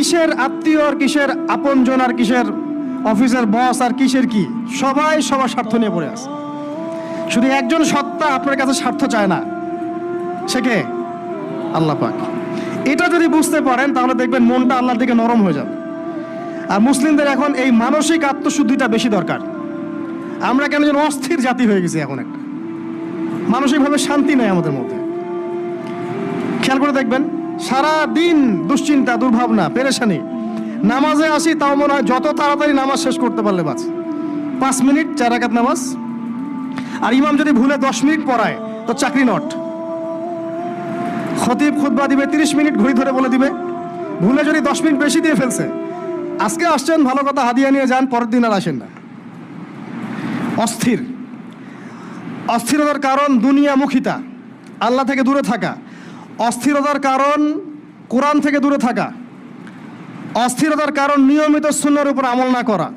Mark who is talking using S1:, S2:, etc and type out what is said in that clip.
S1: কিসের আত্মীয় আর কিসের আপনজন আর কিসের অফিসের বস আর কিসের কি, সবাই সবার স্বার্থ নিয়ে পড়ে আছে। শুধু একজন সত্তা আপনার কাছে স্বার্থ চায় না, সে কে? আল্লাহ পাক। এটা যদি বুঝতে পারেন তাহলে দেখবেন মনটা আল্লাহর দিকে নরম হয়ে যাবে। আর মুসলিমদের এখন এই মানসিক আত্মশুদ্ধিটা বেশি দরকার। আমরা কেন যেন অস্থির জাতি হয়ে গেছি এখন, একটা মানসিকভাবে শান্তি নেই আমাদের মধ্যে। খেয়াল করে দেখবেন সারা দিন দুশ্চিন্তা, দুর্ভাবনা, পেরেশানি। নামাজে আসি তাও মনে হয় যত তাড়াতাড়ি নামাজ শেষ করতে পারলে বাঁচ। 5 মিনিট 4 রাকাত নামাজ, আর ইমাম যদি ভুলে 10 মিনিট পড়ায় তো চাকরি নট। খতিব খুতবা দিবে 30 মিনিট ঘড়ি ধরে বলে দিবে, ভুলে যদি 10 মিনিট বেশি দিয়ে ফেলছে, আজকে আসছেন ভালো কথা, হাদিয়া নিয়ে যান, পরের দিন আর আসেন না। অস্থির। অস্থিরতার কারণ দুনিয়ামুখিতা, আল্লাহ থেকে দূরে থাকা। অস্থিরতার কারণ কোরআন থেকে দূরে থাকা। অস্থিরতার কারণ নিয়মিত সুন্নাহর উপর আমল না করা।